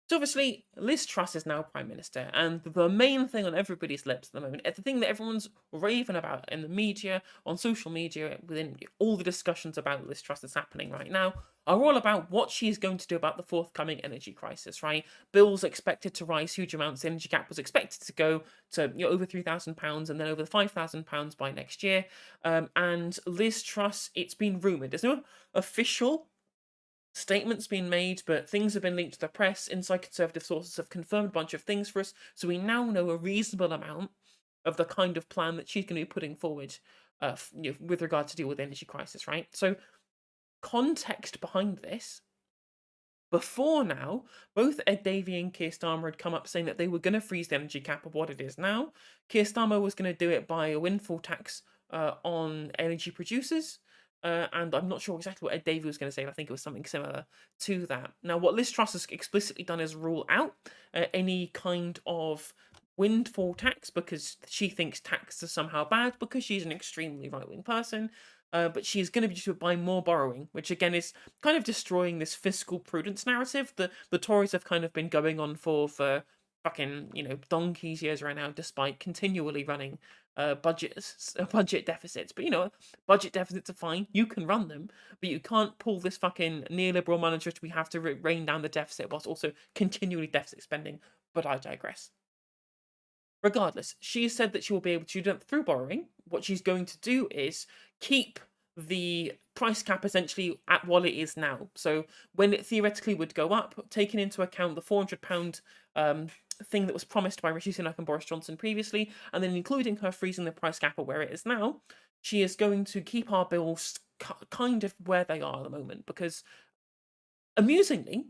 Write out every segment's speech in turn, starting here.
So obviously, Liz Truss is now Prime Minister, and the main thing on everybody's lips at the moment, the thing that everyone's raving about in the media, on social media, within all the discussions about Liz Truss that's happening right now, are all about what she's going to do about the forthcoming energy crisis, right? Bills expected to rise huge amounts. The energy gap was expected to go to over £3,000 and then over the £5,000 by next year. And Liz Truss, it's been rumoured. There's no official statements been made, but things have been linked to the press. Inside conservative sources have confirmed a bunch of things for us, so we now know a reasonable amount of the kind of plan that she's going to be putting forward, with regard to deal with the energy crisis. Right. So context behind this. Before now, both Ed Davey and Keir Starmer had come up saying that they were going to freeze the energy cap of what it is now. Keir Starmer was going to do it by a windfall tax on energy producers. And I'm not sure exactly what Ed Davey was going to say, but I think it was something similar to that. Now, what Liz Truss has explicitly done is rule out any kind of windfall tax because she thinks taxes are somehow bad because she's an extremely right wing person. But she's going to be do it by more borrowing, which again is kind of destroying this fiscal prudence narrative that the Tories have kind of been going on for fucking donkey's years right now, despite continually running budget deficits. But budget deficits are fine. You can run them, but you can't pull this fucking neoliberal manager to we have to rein down the deficit whilst also continually deficit spending. But I digress. Regardless, she said that she will be able to do that through borrowing. What she's going to do is keep the price cap essentially at what it is now. So when it theoretically would go up, taking into account the £400 thing that was promised by Rishi Sunak and Boris Johnson previously, and then including her freezing the price cap at where it is now, she is going to keep our bills kind of where they are at the moment. Because amusingly,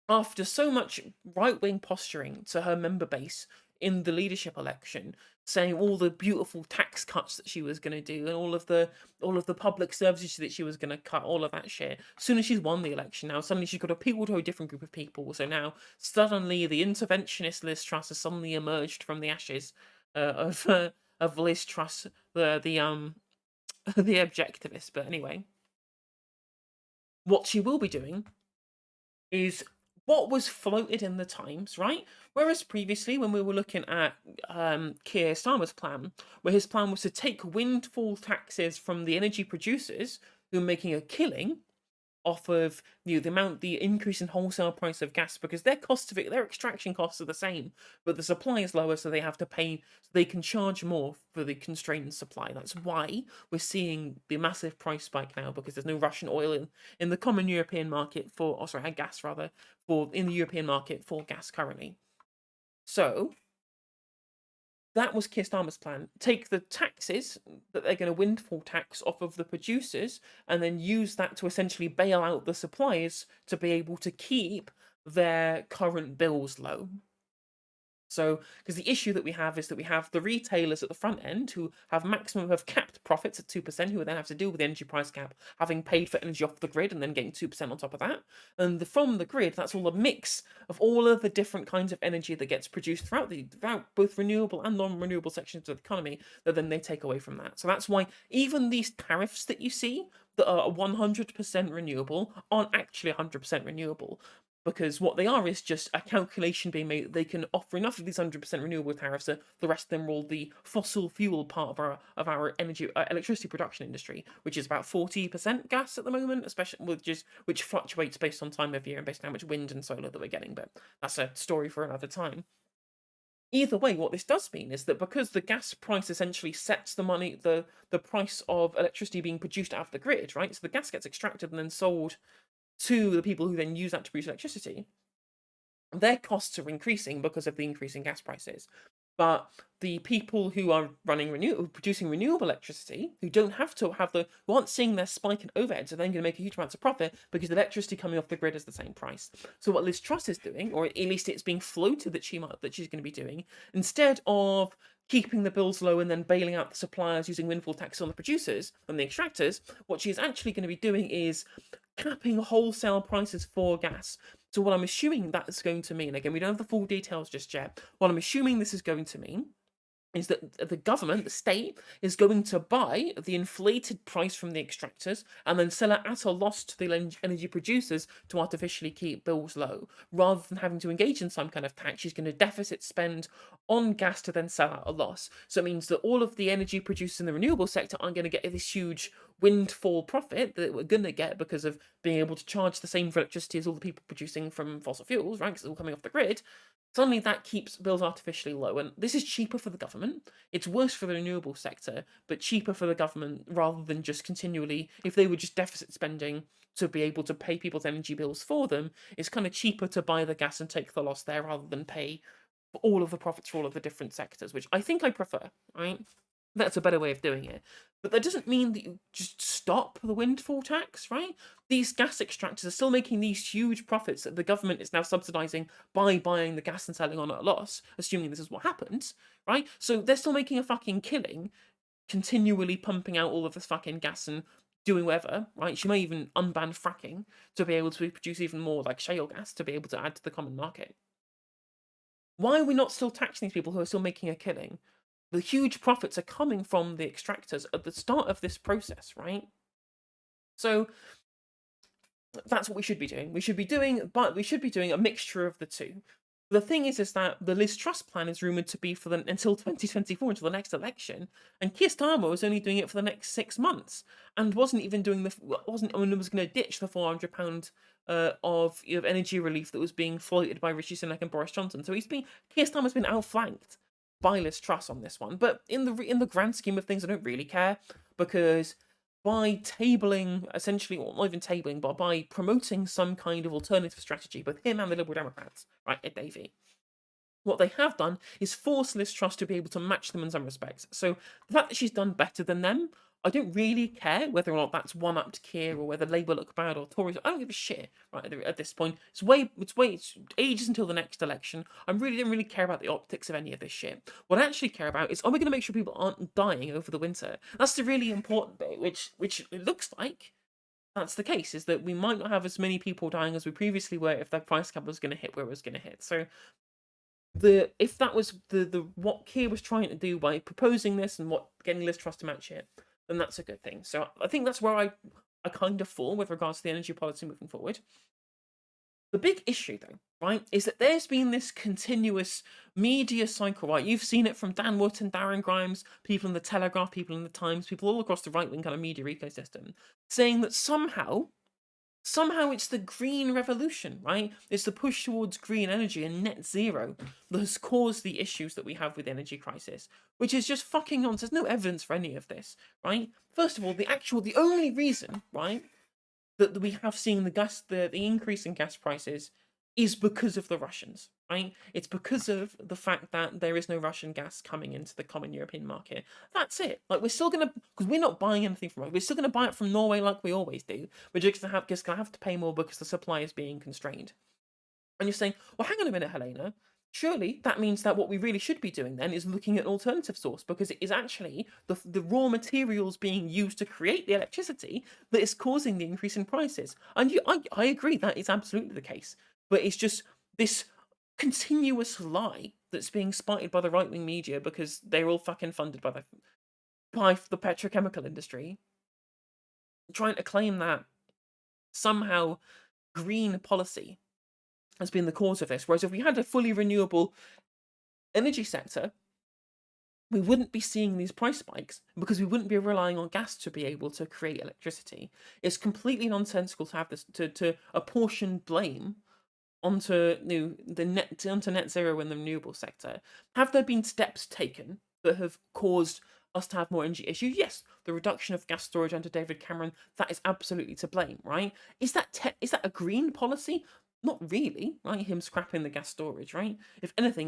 after so much right wing posturing to her member base in the leadership election, saying all the beautiful tax cuts that she was going to do and all of the public services that she was going to cut, all of that shit. As soon as she's won the election, now suddenly she's got to appeal to a different group of people. So now suddenly the interventionist Liz Truss has suddenly emerged from the ashes of Liz Truss, the the objectivist. But anyway, what she will be doing is what was floated in the Times, right? Whereas previously, when we were looking at Keir Starmer's plan, where his plan was to take windfall taxes from the energy producers who are making a killing off of the increase in wholesale price of gas because their cost of it, their extraction costs are the same, but the supply is lower, so they have to pay, so they can charge more for the constrained supply. That's why we're seeing the massive price spike now because there's no Russian oil in the common European market for, gas rather, for in the European market for gas currently. So that was Keir Starmer's plan. Take the taxes that they're going to windfall tax off of the producers and then use that to essentially bail out the suppliers to be able to keep their current bills low. So, because the issue that we have is that we have the retailers at the front end who have capped profits at 2%, who would then have to deal with the energy price cap, having paid for energy off the grid and then getting 2% on top of that. And from the grid, that's all a mix of all of the different kinds of energy that gets produced throughout both renewable and non-renewable sections of the economy that then they take away from that. So that's why even these tariffs that you see that are 100% renewable aren't actually 100% renewable because what they are is just a calculation being made that they can offer enough of these 100% renewable tariffs that the rest of them are all the fossil fuel part of our energy electricity production industry, which is about 40% gas at the moment, especially which fluctuates based on time of year and based on how much wind and solar that we're getting. But that's a story for another time. Either way, what this does mean is that because the gas price essentially sets the price of electricity being produced out of the grid, right? So the gas gets extracted and then sold to the people who then use that to produce electricity, their costs are increasing because of the increasing gas prices. But the people who are producing renewable electricity, who don't have to who aren't seeing their spike in overheads, are then going to make a huge amounts of profit because the electricity coming off the grid is the same price. So what Liz Truss is doing, or at least it's being floated that she's going to be doing, instead of keeping the bills low and then bailing out the suppliers using windfall tax on the producers and the extractors, what she's actually going to be doing is capping wholesale prices for gas. So what I'm assuming that is going to mean, again, we don't have the full details just yet. What I'm assuming this is going to mean is that the government, the state, is going to buy the inflated price from the extractors and then sell it at a loss to the energy producers to artificially keep bills low. Rather than having to engage in some kind of tax, she's going to deficit spend on gas to then sell at a loss. So it means that all of the energy producers in the renewable sector aren't going to get this huge windfall profit that we're going to get because of being able to charge the same for electricity as all the people producing from fossil fuels, right? Because it's all coming off the grid. Suddenly that keeps bills artificially low, and this is cheaper for the government. It's worse for the renewable sector, but cheaper for the government rather than just continually, if they were just deficit spending to be able to pay people's energy bills for them, it's kind of cheaper to buy the gas and take the loss there rather than pay for all of the profits for all of the different sectors, which I think I prefer, right? That's a better way of doing it. But that doesn't mean that you just stop the windfall tax, right? These gas extractors are still making these huge profits that the government is now subsidizing by buying the gas and selling on at a loss, assuming this is what happens, right? So they're still making a fucking killing, continually pumping out all of this fucking gas and doing whatever, right? She may even unban fracking to be able to produce even more like shale gas to be able to add to the common market. Why are we not still taxing these people who are still making a killing? The huge profits are coming from the extractors at the start of this process, right? So that's what we should be doing. We should be doing a mixture of the two. The thing is that the Liz Truss plan is rumored to be for until 2024, until the next election, and Keir Starmer was only doing it for the next 6 months, and wasn't even doing was going to ditch the £400 of energy relief that was being floated by Rishi Sunak and Boris Johnson. So Keir Starmer's been outflanked by Liz Truss on this one. But in the grand scheme of things, I don't really care, because by tabling, essentially, or not even tabling, but by promoting some kind of alternative strategy, both him and the Liberal Democrats, right, Ed Davey, what they have done is force Liz Truss to be able to match them in some respects. So the fact that she's done better than them, I don't really care whether or not that's one-upped Keir or whether Labour look bad or Tories. I don't give a shit right at this point. It's ages until the next election. I really don't really care about the optics of any of this shit. What I actually care about is, are we going to make sure people aren't dying over the winter? That's the really important bit, which it looks like that's the case, is that we might not have as many people dying as we previously were if that price cap was going to hit where it was going to hit. So if that was the what Keir was trying to do by proposing this and what getting Liz Truss to match it, then that's a good thing. So I think that's where I kind of fall with regards to the energy policy moving forward. The big issue, though, right, is that there's been this continuous media cycle, right? You've seen it from Dan Wood and Darren Grimes, people in the Telegraph, people in the Times, people all across the right-wing kind of media ecosystem, saying that somehow it's the green revolution, right? It's the push towards green energy and net zero that has caused the issues that we have with the energy crisis, which is just fucking nonsense. There's no evidence for any of this, right? First of all, the only reason, right, that we have seen the increase in gas prices is because of the Russians, right? It's because of the fact that there is no Russian gas coming into the common European market. That's it. Like, we're still gonna, because we're not buying anything from it. We're still gonna buy it from Norway like we always do. We're just gonna have to pay more because the supply is being constrained. And you're saying, well, hang on a minute, Helena. Surely that means that what we really should be doing then is looking at an alternative source, because it is actually the raw materials being used to create the electricity that is causing the increase in prices. And I agree that is absolutely the case. But it's just this continuous lie that's being spotted by the right-wing media, because they're all fucking funded by the petrochemical industry, trying to claim that somehow green policy has been the cause of this. Whereas if we had a fully renewable energy sector, we wouldn't be seeing these price spikes, because we wouldn't be relying on gas to be able to create electricity. It's completely nonsensical to have this to apportion blame onto net zero in the renewable sector. Have there been steps taken that have caused us to have more energy issues? Yes, the reduction of gas storage under David Cameron, that is absolutely to blame, right? Is that a green policy? Not really, right? Him scrapping the gas storage, right? If anything,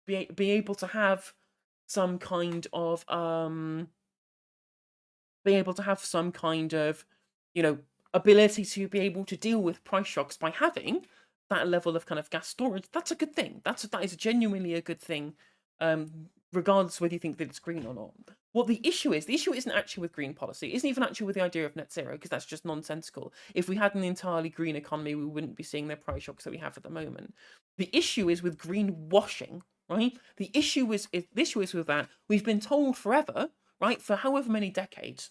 be able to have some kind of ability to be able to deal with price shocks by having that level of kind of gas storage. That's a good thing. That is genuinely a good thing, regardless whether you think that it's green or not. What the issue isn't actually with green policy. It isn't even actually with the idea of net zero, because that's just nonsensical. If we had an entirely green economy, we wouldn't be seeing the price shocks that we have at the moment. The issue is with greenwashing, right? The issue is with that we've been told forever, right, for however many decades,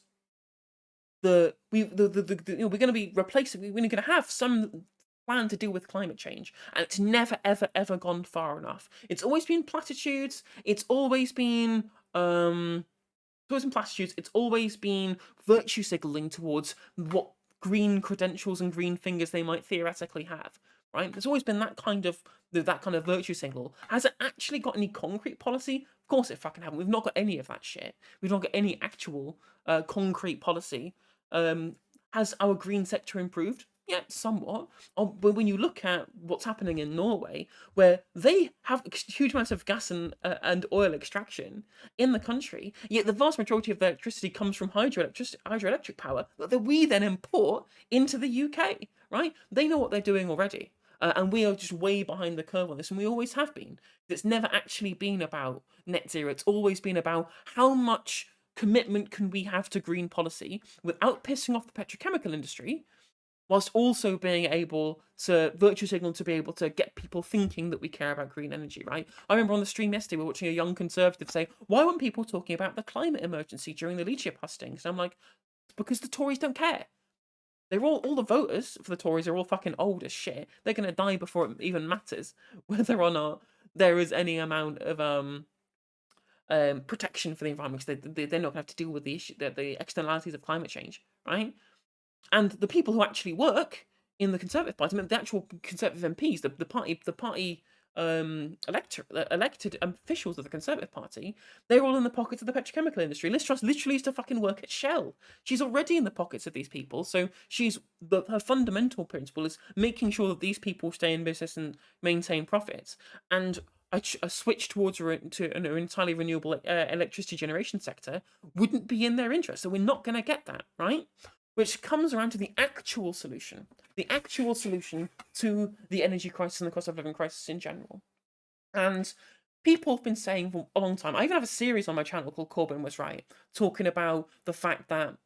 we're going to be replacing. We're going to have some plan to deal with climate change, and it's never ever ever gone far enough. It's always been platitudes. It's always been platitudes. It's always been virtue signaling towards what green credentials and green fingers they might theoretically have. Right? There's always been that kind of virtue signal. Has it actually got any concrete policy? Of course it fucking hasn't. We've not got any of that shit. We've not got any actual concrete policy. Has our green sector improved? Yeah, somewhat. But when you look at what's happening in Norway, where they have huge amounts of gas and oil extraction in the country, yet the vast majority of their electricity comes from hydroelectric power that we then import into the UK, right? They know what they're doing already. And we are just way behind the curve on this, and we always have been. It's never actually been about net zero. It's always been about how much commitment can we have to green policy without pissing off the petrochemical industry, whilst also being able to virtue signal to be able to get people thinking that we care about green energy, right? I remember on the stream yesterday, we were watching a young conservative say, why weren't people talking about the climate emergency during the leadership hustings? And I'm like, because the Tories don't care. They're all the voters for the Tories are all fucking old as shit. They're going to die before it even matters whether or not there is any amount of protection for the environment, because they're not going to have to deal with the issue, the externalities of climate change, right? And the people who actually work in the Conservative Party, I mean, the actual Conservative MPs, the party elected officials of the Conservative Party, they're all in the pockets of the petrochemical industry. Liz Truss literally used to fucking work at Shell. She's already in the pockets of these people, so her fundamental principle is making sure that these people stay in business and maintain profits. And a switch towards an entirely renewable electricity generation sector wouldn't be in their interest. So we're not going to get that, right? Which comes around to the actual solution to the energy crisis and the cost of living crisis in general. And people have been saying for a long time, I even have a series on my channel called Corbyn Was Right, talking about the fact that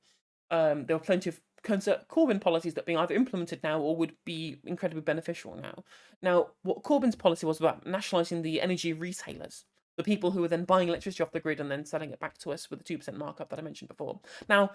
there were plenty of Corbyn policies that are being either implemented now or would be incredibly beneficial now. Now, what Corbyn's policy was about nationalising the energy retailers, the people who were then buying electricity off the grid and then selling it back to us with the 2% markup that I mentioned before. Now,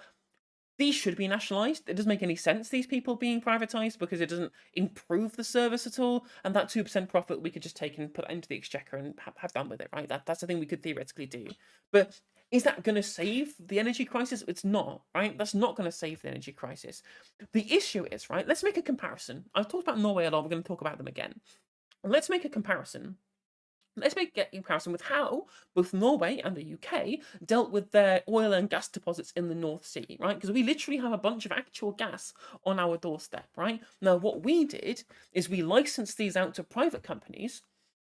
these should be nationalised. It doesn't make any sense, these people being privatised, because it doesn't improve the service at all. And that 2% profit we could just take and put into the exchequer and have done with it, right? That's the thing we could theoretically do. But is that going to save the energy crisis? It's not, right? That's not going to save the energy crisis. The issue is, right, let's make a comparison. I've talked about Norway a lot. We're going to talk about them again. Let's make a comparison. Let's make a comparison with how both Norway and the UK dealt with their oil and gas deposits in the North Sea, right? Because we literally have a bunch of actual gas on our doorstep, right? Now, what we did is we licensed these out to private companies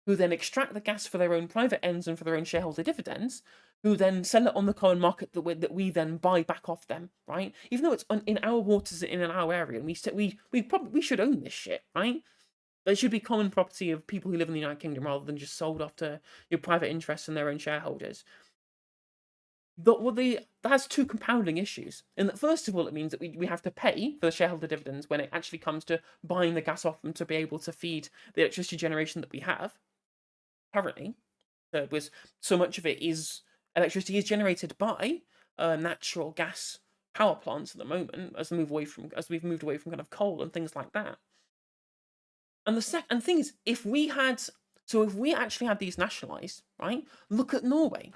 who then extract the gas for their own private ends and for their own shareholder dividends, who then sell it on the common market that we then buy back off them, right? Even though it's in our waters, in our area, and we should own this shit, right? They should be common property of people who live in the United Kingdom rather than just sold off to your private interests and their own shareholders. That has two compounding issues. And that, first of all, it means that we have to pay for the shareholder dividends when it actually comes to buying the gas off them to be able to feed the electricity generation that we have currently. Because so much of it is electricity is generated by natural gas power plants at the moment, as we've moved away from kind of coal and things like that. And the second thing is, if we actually had these nationalised, right? Look at Norway.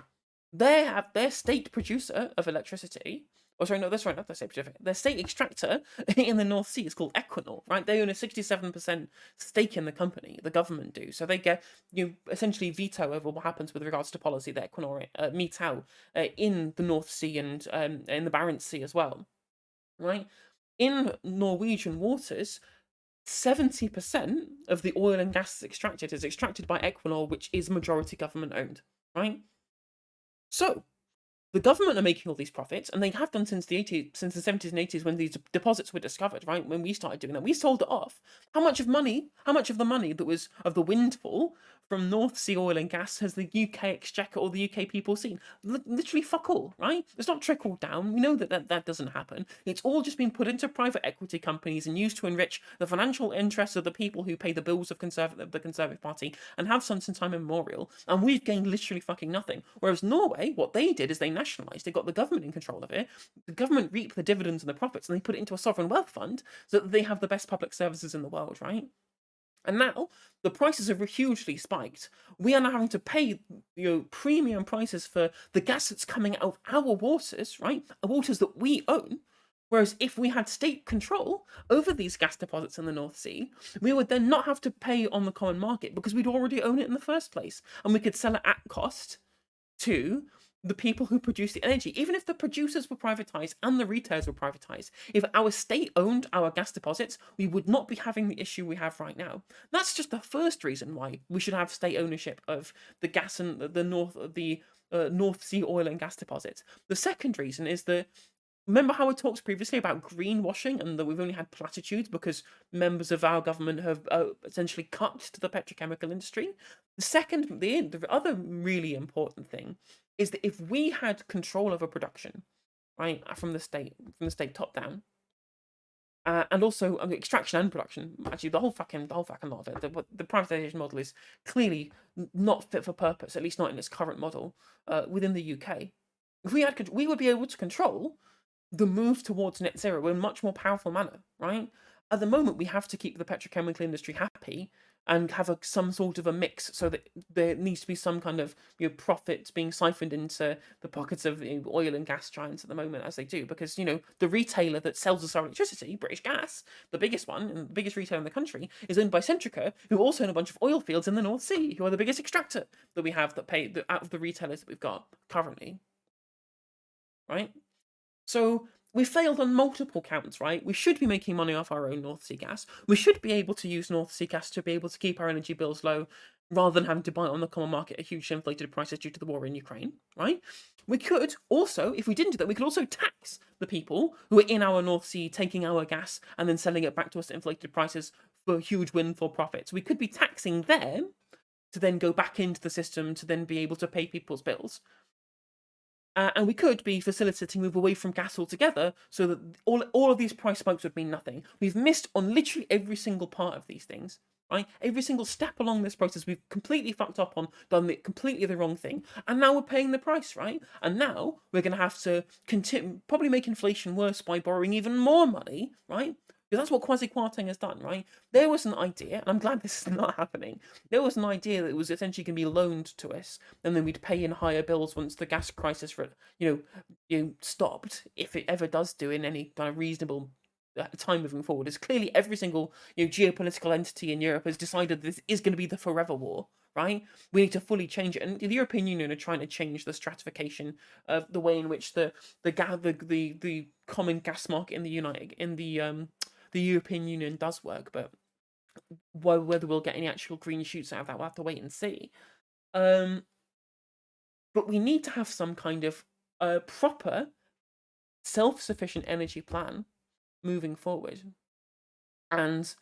They have their state producer of electricity. Oh, sorry, no, that's right, not their state producer. Their state extractor in the North Sea is called Equinor, right? They own a 67% stake in the company. The government do, so they get essentially veto over what happens with regards to policy that Equinor meets out in the North Sea and in the Barents Sea as well, right? In Norwegian waters, 70% of the oil and gas extracted is extracted by Equinor, which is majority government owned, right? So, the government are making all these profits, and they have done since since the 70s and 80s when these deposits were discovered, right? When we started doing that, we sold it off. How much of the money that was of the windfall from North Sea oil and gas has the UK exchequer or the UK people seen? Literally fuck all, right? It's not trickled down. We know that doesn't happen. It's all just been put into private equity companies and used to enrich the financial interests of the people who pay the bills of the Conservative Party and have since time immemorial. And we've gained literally fucking nothing. Whereas Norway, what they did is they nationalised. They got the government in control of it. The government reap the dividends and the profits, and they put it into a sovereign wealth fund so that they have the best public services in the world, right? And now the prices have hugely spiked. We are now having to pay, premium prices for the gas that's coming out of our waters, right? The waters that we own. Whereas if we had state control over these gas deposits in the North Sea, we would then not have to pay on the common market because we'd already own it in the first place, and we could sell it at cost to the people who produce the energy. Even if the producers were privatized and the retailers were privatized, if our state owned our gas deposits, we would not be having the issue we have right now. That's just the first reason why we should have state ownership of the gas and the North Sea oil and gas deposits. The second reason is that, remember how I talked previously about greenwashing and that we've only had platitudes because members of our government have essentially cut to the petrochemical industry? The other really important thing is that if we had control over production, right, from the state top down, and also extraction and production, actually the whole fucking lot of it, the privatization model is clearly not fit for purpose, at least not in its current model within the UK. If we would be able to control the move towards net zero in a much more powerful manner, right? At the moment, we have to keep the petrochemical industry happy and have some sort of a mix so that there needs to be some kind of profits being siphoned into the pockets of oil and gas giants at the moment, as they do, because the retailer that sells us our electricity, British Gas, the biggest one and the biggest retailer in the country, is owned by Centrica, who also own a bunch of oil fields in the North Sea, who are the biggest extractor that we have out of the retailers that we've got currently, right? So we failed on multiple counts, right? We should be making money off our own North Sea gas. We should be able to use North Sea gas to be able to keep our energy bills low rather than having to buy it on the common market at hugely inflated prices due to the war in Ukraine, right? We could also, if we didn't do that, we could also tax the people who are in our North Sea taking our gas and then selling it back to us at inflated prices for huge windfall profits. We could be taxing them to then go back into the system to then be able to pay people's bills. And we could be facilitating move away from gas altogether so that all of these price spikes would mean nothing. We've missed on literally every single part of these things, right? Every single step along this process, we've completely fucked up on, done completely the wrong thing. And now we're paying the price, right? And now we're going to have to probably make inflation worse by borrowing even more money, right? Because that's what quasi-Kwarteng has done, right? There was an idea, and I'm glad this is not happening. There was an idea that it was essentially going to be loaned to us, and then we'd pay in higher bills once the gas crisis, stopped, if it ever does do in any kind of reasonable time moving forward. Is clearly every single geopolitical entity in Europe has decided this is going to be the forever war, right? We need to fully change it, and the European Union are trying to change the stratification of the way in which the common gas market in the European Union does work, but whether we'll get any actual green shoots out of that, we'll have to wait and see. But we need to have some kind of proper self-sufficient energy plan moving forward. And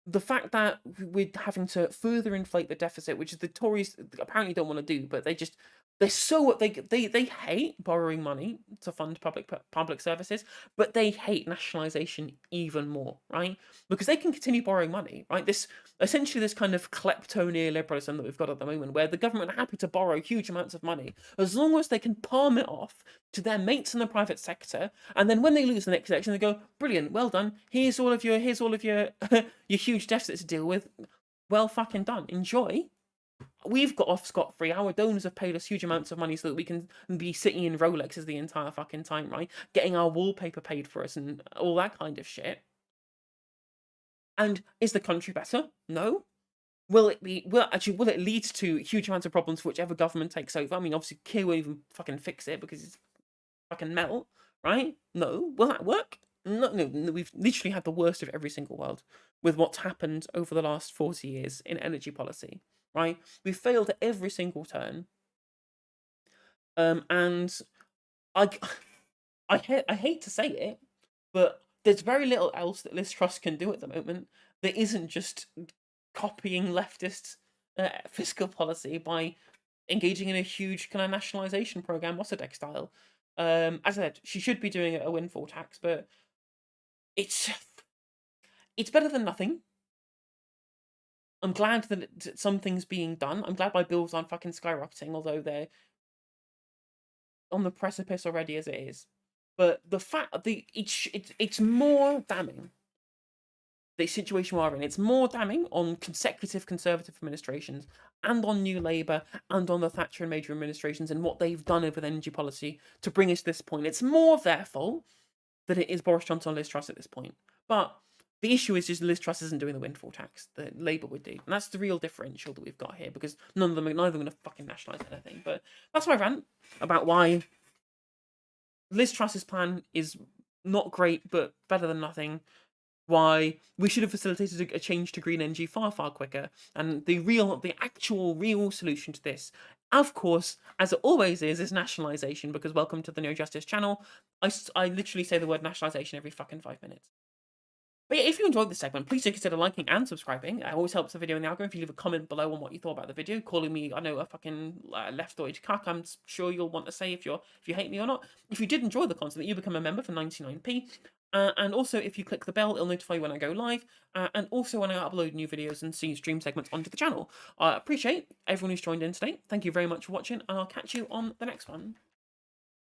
the fact that we're having to further inflate the deficit, which the Tories apparently don't want to do, but they hate borrowing money to fund public services, but they hate nationalisation even more, right? Because they can continue borrowing money, right? This kind of klepto neoliberalism that we've got at the moment, where the government are happy to borrow huge amounts of money as long as they can palm it off to their mates in the private sector, and then when they lose the next election, they go, "Brilliant, well done. Here's all of your your huge deficits to deal with. Well fucking done. Enjoy." We've got off scot-free. Our donors have paid us huge amounts of money so that we can be sitting in Rolexes the entire fucking time, right? Getting our wallpaper paid for us and all that kind of shit. And is the country better? No. Will it lead to huge amounts of problems for whichever government takes over? I mean, obviously, Keir won't even fucking fix it because it's fucking melt, right? No. Will that work? No. We've literally had the worst of every single world with what's happened over the last 40 years in energy policy. Right? We've failed at every single turn. And I, I hate to say it, but there's very little else that Liz Truss can do at the moment that isn't just copying leftist fiscal policy by engaging in a huge kind of nationalisation program, Mossadegh style. As I said, she should be doing a windfall tax, but it's it's better than nothing. I'm glad that something's being done. I'm glad my bills aren't fucking skyrocketing, although they're on the precipice already as it is. But the fact it's more damning, the situation we're in. It's more damning on consecutive Conservative administrations and on New Labour and on the Thatcher and Major administrations and what they've done over the energy policy to bring us to this point. It's more their fault than it is Boris Johnson and Liz Truss at this point. But the issue is just Liz Truss isn't doing the windfall tax that Labour would do. And that's the real differential that we've got here, because neither of them are going to fucking nationalise anything. But that's my rant about why Liz Truss's plan is not great, but better than nothing. Why we should have facilitated a change to green energy far, far quicker. And the actual real solution to this, of course, as it always is nationalisation, because welcome to the No Justice channel. I literally say the word nationalisation every fucking 5 minutes. But yeah, if you enjoyed this segment, please do consider liking and subscribing. It always helps the video in the algorithm. If you leave a comment below on what you thought about the video, calling me, I know, a fucking leftoid cuck, I'm sure you'll want to say if you hate me or not. If you did enjoy the content, you become a member for 99p. And also, if you click the bell, it'll notify you when I go live, and also when I upload new videos and see stream segments onto the channel. I appreciate everyone who's joined in today. Thank you very much for watching, and I'll catch you on the next one.